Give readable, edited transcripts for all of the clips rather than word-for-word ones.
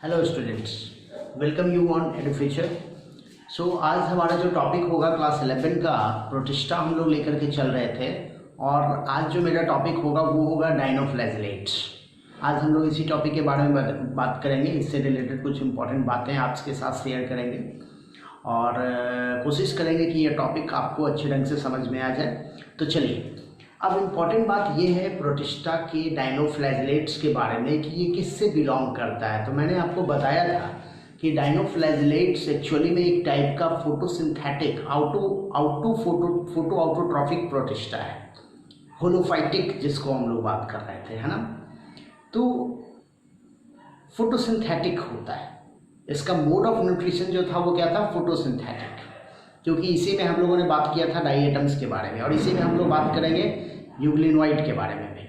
Hello students, welcome you on Edufuture. So आज हमारा जो टॉपिक होगा क्लास 11 का प्रोटिस्टा हम लोग लेकर के चल रहे थे, और आज जो मेरा टॉपिक होगा वो होगा डायनोफ्लैजेलेट्स। आज हम लोग इसी टॉपिक के बारे में बात करेंगे। इससे रिलेटेड कुछ इंपॉर्टेंट बातें आपके साथ शेयर करेंगे और कोशिश करेंगे कि ये टॉपिक आपको अच्छे ढंग से समझ में आ जाए। तो चलिए, अब इम्पॉर्टेंट बात ये है प्रोटिस्टा के डायनोफ्लैजेलेट्स के बारे में कि ये किससे बिलोंग करता है। तो मैंने आपको बताया था कि डायनोफ्लैजेलेट्स एक्चुअली में एक टाइप का फोटोसिंथेटिक फोटो ऑटोट्रॉफिक प्रोटिस्टा है, होलोफाइटिक जिसको हम लोग बात कर रहे थे, है ना। तो फोटोसिंथेटिक होता है, इसका मोड ऑफ न्यूट्रिशन जो था वो क्या था, फोटोसिंथेटिक, क्योंकि इसी में हम लोगों ने बात किया था डाइएटम्स के बारे में, और इसी में हम लोग बात करेंगे यूग्लिनोइड के बारे में भी।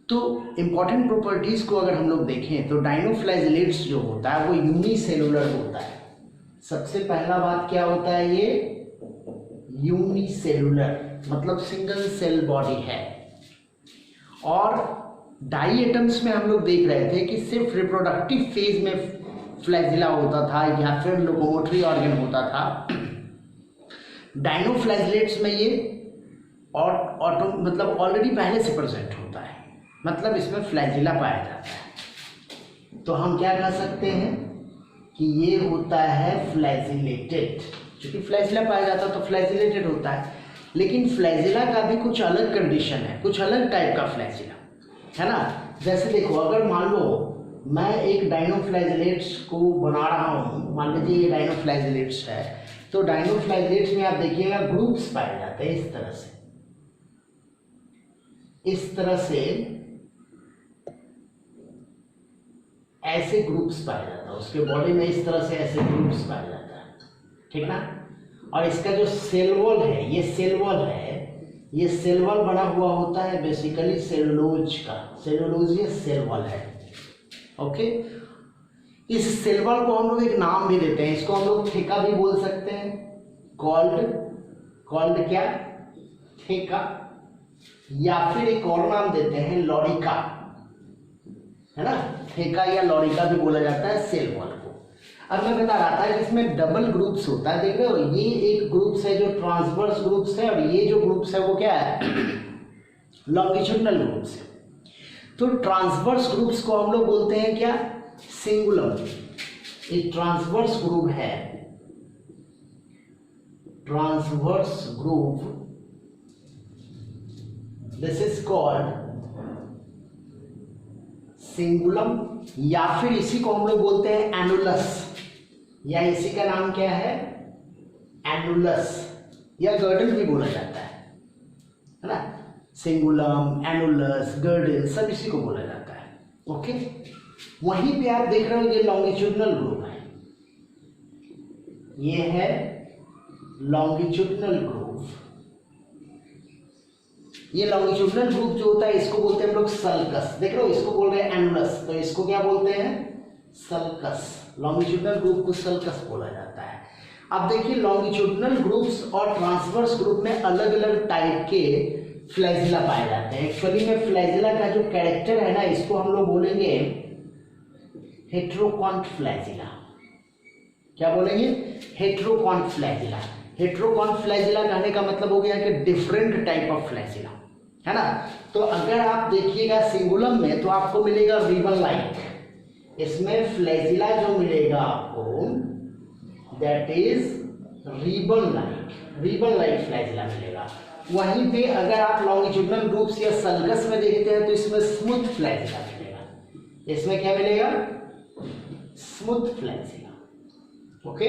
तो इम्पॉर्टेंट प्रॉपर्टीज़ को अगर हम लोग देखें तो डायनोफ्लैजेलेट्स जो होता है वो यूनिसेलुलर होता है। सबसे पहला बात क्या होता है, ये यूनिसेलुलर मतलब सिंगल सेल बॉडी है। और डाइएटम्स में हम लोग देख रहे थे कि सिर्फ रिप्रोडक्टिव फेज में फ्लैजिला होता था या फिर लोकोमोटरी ऑर्गन होता था। डायनोफ्लैजेलेट्स में ये ऑटो मतलब ऑलरेडी पहले से प्रेजेंट होता है, मतलब इसमें फ्लैजिला पाया जाता है। तो हम क्या कह सकते हैं कि ये होता है फ्लैजिलेटेड, क्योंकि फ्लैजिला पाया जाता है तो फ्लैजिलेटेड होता है। लेकिन फ्लैजिला का भी कुछ अलग कंडीशन है, कुछ अलग टाइप का फ्लैजिला है ना। जैसे देखो, अगर मान लो मैं एक डायनोफ्लैजेलेट्स को बना रहा हूँ, मान लीजिए ये डायनोफ्लैजेलेट्स है, तो डायनोफ्लैजेलेट्स में आप देखिएगा ग्रुप्स पाए जाते हैं इस तरह से, ऐसे ग्रुप्स पाए जाता है उसके बॉडी में, इस तरह से ऐसे ग्रुप्स पाया जाता है, ठीक ना। और इसका जो सेल वॉल है, ये सेल वॉल है, ये सेल वॉल बना हुआ होता है बेसिकली सेलुलोज का, सेलुलोज ये सेल वॉल है, ओके। इस सेल वॉल को हम लोग एक नाम भी देते हैं, इसको हम लोग थेका भी बोल सकते हैं, कॉल्ड क्या, थेका, या फिर एक और नाम देते हैं लॉरिका, है ना। थेका या लॉरिका भी बोला जाता है सेल वॉल को। अब मैं बता रहा था कि इसमें डबल ग्रुप्स होता है, देख रहे हो, ये एक ग्रुप्स है जो ट्रांसवर्स ग्रुप्स है, और ये जो ग्रुप्स है वो क्या है, लॉन्गिट्यूडनल ग्रुप्स है। तो ट्रांसवर्स ग्रुप्स को हम लोग बोलते हैं क्या, सिंगुलम। एक ट्रांसवर्स ग्रुप है, transverse group, this is called cingulum, या फिर इसी को हम लोग बोलते हैं एनुलस, या इसी का नाम क्या है, एनुलस, या गर्डल भी बोला जाता है ना। सिंगुलम, एनुलस, गर्डल सब इसी को बोला जाता है, ओके। वहीं पे आप देख रहे हो ये लॉन्गिट्यूडनल ग्रुप है, ये है लॉन्गिट्यूडनल ग्रुप। ये लॉन्गिट्यूडनल ग्रुप जो होता है इसको बोलते हैं हम लोग सल्कस, देख रहे हो, इसको बोल रहे हैं एनुलस, तो इसको क्या बोलते हैं, सल्कस। लॉन्गिट्यूडनल ग्रुप को सल्कस बोला जाता है। अब देखिए, लॉन्गिट्यूडनल ग्रुप्स और ट्रांसवर्स ग्रुप में अलग अलग टाइप के फ्लैजिला पाए जाते हैं। एक्चुअली में फ्लैजिला का जो कैरेक्टर है ना, इसको हम लोग बोलेंगे हेट्रोकॉन्ट फ्लैजिला। क्या बोलेंगे, हेट्रोकॉन्ट फ्लैजिला। हेट्रोकॉन्ट फ्लैजिला कहने का मतलब हो गया कि डिफरेंट टाइप ऑफ फ्लैजिला, है ना। तो अगर आप देखिएगा सिंगुलम में तो आपको मिलेगा रिबन लाइक, इसमें फ्लैजिला जो मिलेगा आपको that is ribbon like flagella मिलेगा। वहीं पे अगर आप लॉन्गिट्यूडनल ग्रुप्स या सल्कस में देखते हैं तो इसमें स्मूथ फ्लैजिला मिलेगा। इसमें क्या मिलेगा, स्मूथ फ्लैजिला, ओके।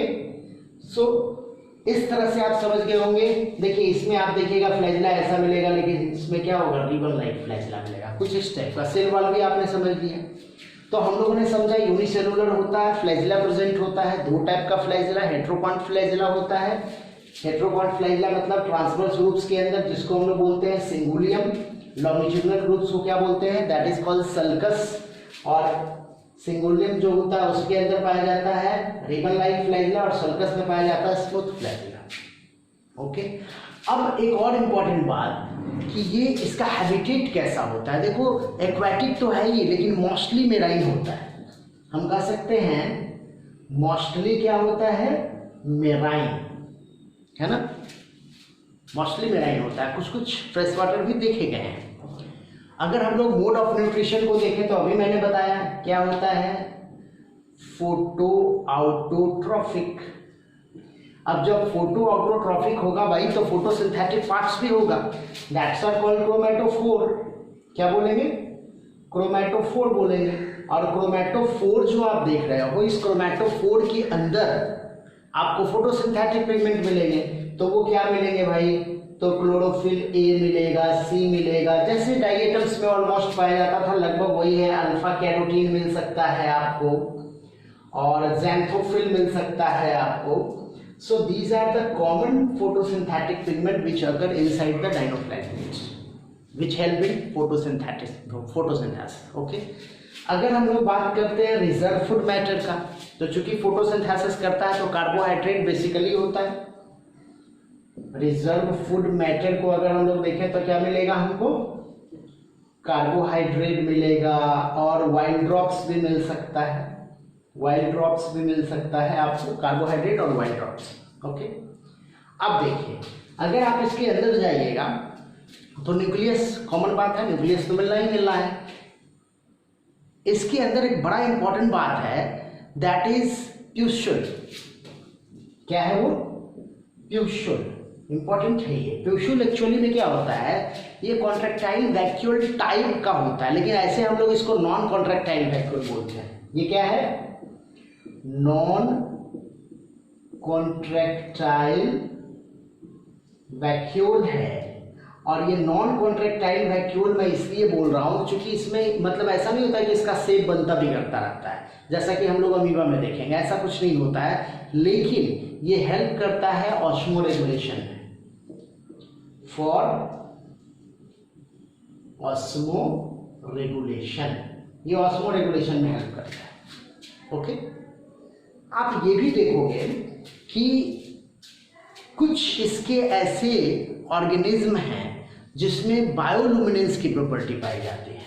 सो इस तरह से आप समझ गए होंगे। देखिए, इसमें आप देखिएगा फ्लैजिला ऐसा मिलेगा, लेकिन इसमें क्या होगा, रिबन लाइक फ्लैजिला मिलेगा, कुछ इस टाइप का। सेल वॉल भी आपने समझ लिया। तो हम लोगों ने समझा यूनिसेलुलर होता है, फ्लैजिला प्रेजेंट होता है, दो टाइप का फ्लैजिला, हेट्रोकॉन्ट फ्लैजिला होता है। हेट्रोकॉन्ट फ्लैजिला मतलब ट्रांसवर्स ग्रुप्स के अंदर, जिसको हम लोग बोलते हैं सिंगुलियम। लॉन्गिट्यूडनल ग्रुप्स को क्या बोलते हैं, दैट इज कॉल्ड सल्कस। और सिंगुलियम जो होता है उसके अंदर पाया जाता है रिबन लाइक फ्लैजिला, और सल्कस में पाया जाता है स्मूथ फ्लैजिला, ओके। अब एक और इम्पॉर्टेंट बात कि ये इसका हैबिटेट कैसा होता है। देखो, एक्वाटिक तो है ही, लेकिन मोस्टली मेराइन होता है, हम कह सकते हैं मोस्टली क्या होता है, मेराइन, है ना, मोस्टली मेराइन होता है। कुछ कुछ फ्रेश वाटर भी देखे गए हैं। अगर हम लोग मोड ऑफ न्यूट्रिशन को देखें तो अभी मैंने बताया क्या होता है, फोटो ऑटोट्रॉफिक। अब जब फोटो ऑटोट्रॉफिक होगा भाई तो फोटोसिंथेटिक पार्ट्स भी होगा, दैट्स आर कॉल्ड क्रोमेटोफोर। क्या बोलेंगे, क्रोमेटोफोर बोलेंगे। और क्रोमेटोफोर जो आप देख रहे हो, इस क्रोमेटोफोर के अंदर आपको फोटोसिंथेटिक पिगमेंट मिलेंगे। तो वो क्या मिलेंगे भाई, तो क्लोरोफिल ए मिलेगा, सी मिलेगा, जैसे डाइएटम्स में ऑलमोस्ट पाया जाता था लगभग वही है। अल्फा कैरोटीन मिल सकता है आपको और ज़ैंथोफिल मिल सकता है आपको। So these are the common photosynthetic pigment which occur inside the dinoplasmids which help in photosynthesis. Okay, अगर हम लोग बात करते हैं रिजर्व फूड मैटर का, तो चूंकि फोटोसिंथेसिस करता है तो कार्बोहाइड्रेट बेसिकली होता है। रिजर्व फूड मैटर को अगर हम लोग देखें तो क्या मिलेगा हमको, कार्बोहाइड्रेट मिलेगा और वाइल्ड ड्रॉप्स भी मिल सकता है, वाइल्ड ड्रॉप्स भी मिल सकता है आपको, कार्बोहाइड्रेट और वाइल्ड ड्रॉप्स। ओके, अब देखिए अगर आप इसके अंदर जाइएगा तो न्यूक्लियस कॉमन बात है, न्यूक्लियस तो मिलना ही मिलना है। इसके अंदर एक बड़ा इंपॉर्टेंट बात है, दैट इज प्यूस्यूल। क्या है वो, प्यूस्यूल, इंपॉर्टेंट है ये। प्यूस्यूल एक्चुअली में क्या होता है, ये कॉन्ट्रैक्टाइल वैक्यूल टाइप का होता है, लेकिन ऐसे हम लोग इसको नॉन कॉन्ट्रैक्टाइल वैक्यूल बोलते हैं। ये क्या है, नॉन कॉन्ट्रैक्टाइल वैक्यूल है। और ये नॉन कॉन्ट्रैक्टाइल वैक्यूल मैं इसलिए बोल रहा हूं क्योंकि इसमें मतलब ऐसा नहीं होता कि इसका शेप बनता बिगड़ता रहता है जैसा कि हम लोग अमीबा में देखेंगे, ऐसा कुछ नहीं होता है। लेकिन ये हेल्प करता है ऑस्मो रेगुलेशन में, फॉर ऑस्मो रेगुलेशन, ये ऑस्मो रेगुलेशन में हेल्प करता है। ओके, आप ये भी देखोगे कि कुछ इसके ऐसे ऑर्गेनिज्म हैं जिसमें बायोलुमिनेंस की प्रॉपर्टी पाई जाती है।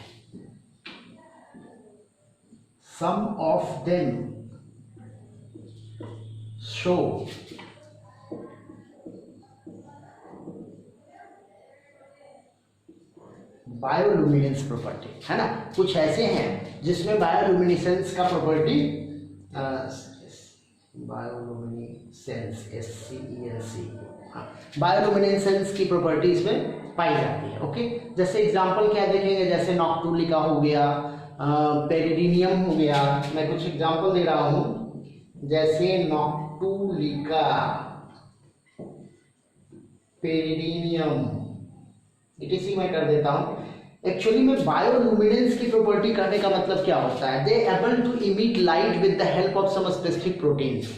सम ऑफ देम शो बायोलुमिनेंस प्रॉपर्टी, है ना। कुछ ऐसे हैं जिसमें बायोलुमिनेसेंस का प्रॉपर्टी, बायोलुमिनेसेंस, SCENC, बायोलुमिनेसेंस की प्रॉपर्टी इसमें पाई जाती है। ओके, जैसे एग्जांपल क्या देखेंगे, जैसे नॉक्टुलिका हो गया, पेरिडीनियम हो गया। मैं कुछ एग्जांपल दे रहा हूं, जैसे नॉक्टुलिका, पेरिडीनियम, इटीसी मैं कर देता हूं। एक्चुअली में बायोलुमिनेंस की प्रॉपर्टी करने का मतलब क्या होता है, they able to emit light with the help of some specific proteins.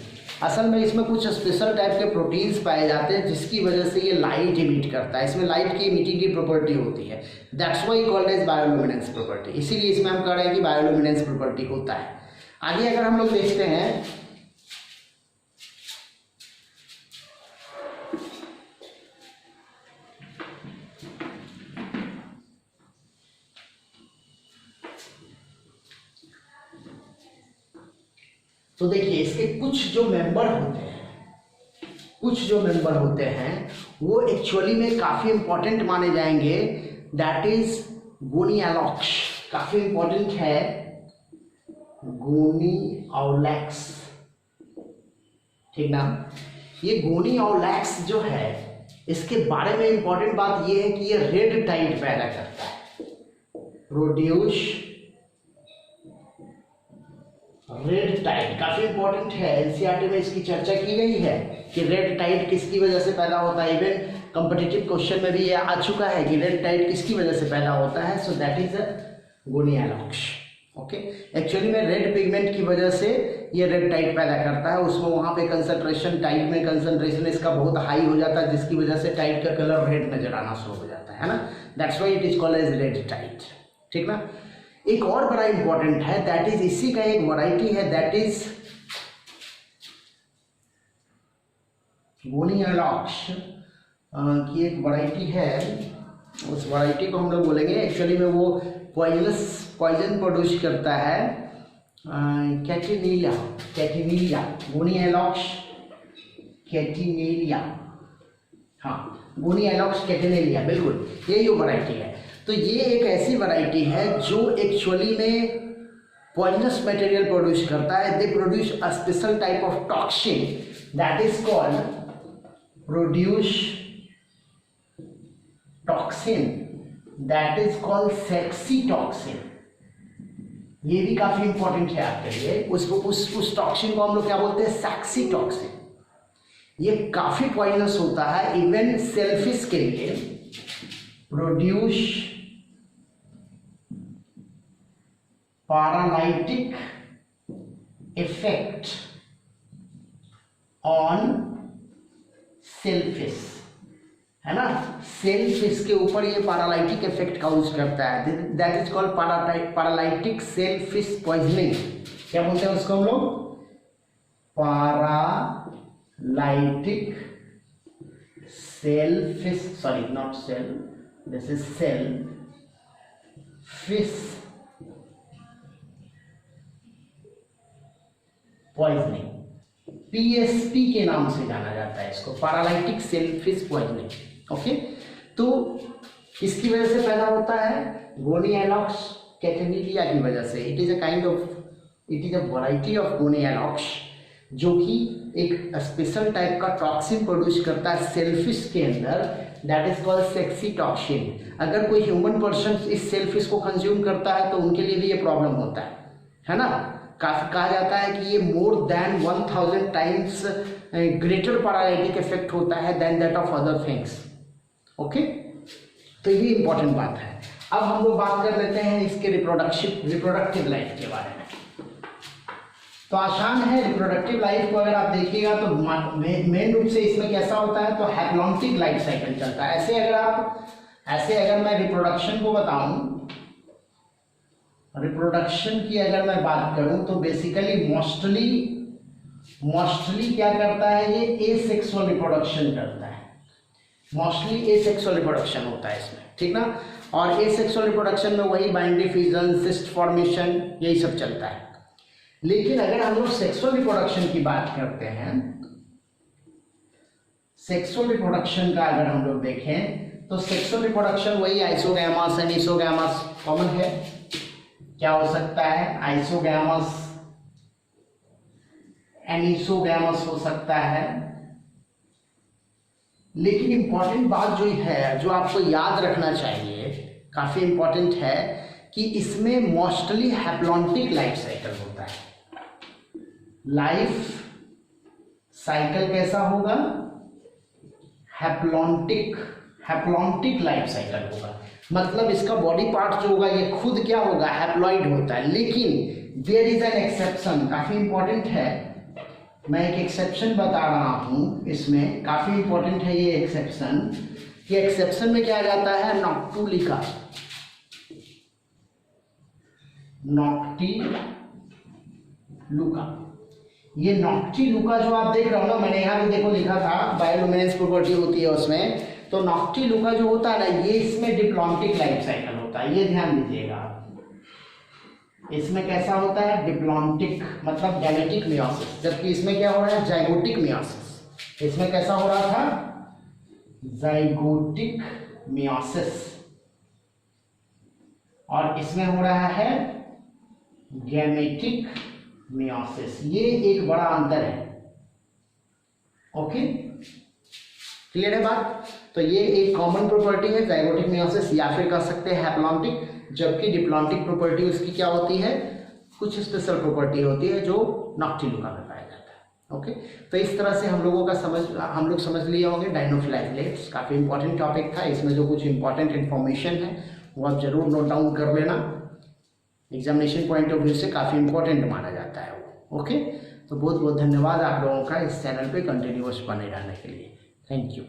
असल में इसमें कुछ स्पेशल टाइप के प्रोटीन्स पाए जाते हैं जिसकी वजह से ये लाइट इमिट करता है, इसमें लाइट की इमिटिंग की प्रॉपर्टी होती है, that's why called as bioluminescence property. इसीलिए इसमें हम कह रहे हैं कि बायोलुमिनेंस प्रॉपर्टी होता है। आगे अगर हम लोग देखते हैं तो देखिए इसके कुछ जो मेंबर होते हैं वो एक्चुअली में काफी इंपॉर्टेंट माने जाएंगे, दैट इज गोनियालॉक्स, काफी इंपॉर्टेंट है गोनियोलैक्स, ठीक ना। ये गोनियोलैक्स जो है इसके बारे में इंपॉर्टेंट बात ये है कि ये रेड टाइड पैदा करता है, प्रोड्यूस रेड टाइड, काफी इंपॉर्टेंट है। एनसीईआरटी में इसकी चर्चा की गई है कि रेड टाइड किसकी वजह से पैदा होता है। इवन कॉम्पिटिटिव क्वेश्चन में भी ये आ चुका है कि रेड टाइड किसकी वजह से पैदा होता है। So that is a Gonyaulax. Okay, actually में रेड पिगमेंट की वजह से ये रेड टाइड पैदा करता है, उसमें वहां पे कंसंट्रेशन, टाइड में कंसंट्रेशन इसका बहुत हाई हो जाता है जिसकी वजह से टाइड का कलर रेड नजर आना शुरू हो जाता है ना, that's why it is called as red tide, ठीक ना। एक और बड़ा इंपॉर्टेंट है, दैट इज इसी का एक वैरायटी है, दैट इज गोनियोलैक्स की एक वैरायटी है। उस वैरायटी को हम लोग बोलेंगे, एक्चुअली में वो पॉइजन प्रोड्यूस करता है कैटिनेलिया, कैटिनेलिया, गोनिएलॉक्स कैटिनेलिया, हाँ गोनिएलॉक्स कैटिनेलिया, बिल्कुल यही वो वैरायटी है। तो ये एक ऐसी वैरायटी है जो एक्चुअली में पॉइजनस मटेरियल प्रोड्यूस करता है। They produce a special type of toxin that is called produce toxin that is called sexy toxin. ये भी काफी इंपॉर्टेंट है आपके लिए। उस टॉक्सिन को हम लोग क्या बोलते हैं? Sexy toxin. ये काफी पॉइजनस होता है इवन सेलफिश के लिए। Produce paralytic effect on shellfish, है ना, सेलफिश के ऊपर ये पैरालाइटिक इफेक्ट काउज करता है। That is called paralytic shellfish poisoning. क्या बोलते हैं उसको हम लोग? Paralytic shellfish, sorry not shell, this is shellfish poisoning, PSP के नाम से जाना जाता है इसको, पैरालाइटिक सेलफिश पॉइजनिंग। ओके, तो किसकी वजह से पैदा होता है? गोनिएलॉक्स कैटिनेलिया की वजह से। It is a variety of gonyaulax जो कि एक स्पेशल टाइप का टॉक्सिन प्रोड्यूस करता है सेलफिश के अंदर, that is called saxitoxin. अगर कोई ह्यूमन पर्सन इस सेलफिश को कंज्यूम करता है तो उनके लिए भी ये प्रॉब्लम होता है ना। काफी कहा जाता है कि ये more than 1000 times greater paralytic effect होता है than that of other things. Okay, तो ये इंपॉर्टेंट बात है। अब हम लोग बात कर लेते हैं इसके रिप्रोडक्टिव लाइफ के बारे में। तो आसान है, रिप्रोडक्टिव लाइफ को अगर आप देखिएगा तो मेन रूप से इसमें कैसा होता है, तो हैप्लॉन्टिक लाइफ साइकिल चलता है। ऐसे अगर मैं रिप्रोडक्शन को बताऊं, रिप्रोडक्शन की अगर मैं बात करूं तो बेसिकली मोस्टली क्या करता है, ये एसेक्सुअल रिप्रोडक्शन करता है। मोस्टली एसेक्सुअल रिप्रोडक्शन होता है इसमें, ठीक ना। और एसेक्सुअल रिप्रोडक्शन में वही बाइंड्री फ्यूजन, सिस्ट फॉर्मेशन, यही सब चलता है। लेकिन अगर हम लोग सेक्सुअल रिप्रोडक्शन की बात करते हैं, सेक्सुअल रिप्रोडक्शन का अगर हम लोग देखें तो सेक्सुअल रिप्रोडक्शन वही आइसोगैमस, एनिसोगैमस कॉमन है। क्या हो सकता है? आइसोगैमस, एनिसोगैमस हो सकता है। लेकिन इंपॉर्टेंट बात जो है, जो आपको याद रखना चाहिए, काफी इंपॉर्टेंट है कि इसमें मोस्टली हैप्लॉन्टिक लाइफ साइकिल होता है। लाइफ साइकिल कैसा होगा? हैप्लॉन्टिक लाइफ साइकिल होगा। मतलब इसका बॉडी पार्ट जो होगा ये खुद क्या होगा? हैप्लॉइड होता है। लेकिन देयर इज एन एक्सेप्शन, काफी इंपॉर्टेंट है, मैं एक एक्सेप्शन बता रहा हूं इसमें, काफी इंपॉर्टेंट है ये एक्सेप्शन। ये एक्सेप्शन में क्या जाता है? नॉक्टिलुका, ये नॉक्टिलुका जो आप देख रहे हो ना, मैंने यहाँ भी देखो लिखा था बायोलुमिनेंस प्रॉपर्टी होती है उसमें, तो नॉक्टिलुका जो होता है ना, ये इसमें डिप्लॉन्टिक लाइफ साइकिल होता है, ये ध्यान दीजिएगा। इसमें कैसा होता है? डिप्लॉन्टिक, मतलब गैमेटिक मियोसिस, जबकि इसमें क्या हो रहा है? Zygotic meiosis. इसमें कैसा हो रहा था? जाइगोटिक मियोसिस, और इसमें हो रहा है गैमेटिक मियोसिस। ये एक बड़ा अंतर है। ओके, क्लियर है बात? तो ये एक कॉमन प्रॉपर्टी है जाइगोटिक मियोसिस, या फिर कह सकते हैं हैप्लॉन्टिक, जबकि डिप्लॉन्टिक प्रॉपर्टी उसकी क्या होती है? कुछ स्पेशल प्रॉपर्टी होती है जो नॉक्टिलुका में पाया जाता है। ओके, तो इस तरह से हम लोग समझ लिए होंगे डायनोफिलाइलेट्स। काफ़ी इंपॉर्टेंट टॉपिक था, इसमें जो कुछ इंपॉर्टेंट इन्फॉर्मेशन है वो आप जरूर नोट डाउन कर लेना। एग्जामिनेशन पॉइंट ऑफ व्यू से काफ़ी इंपॉर्टेंट माना जाता है वो। ओके, तो बहुत बहुत धन्यवाद आप लोगों का इस चैनल पे कंटिन्यूअस बने रहने के लिए। Thank you.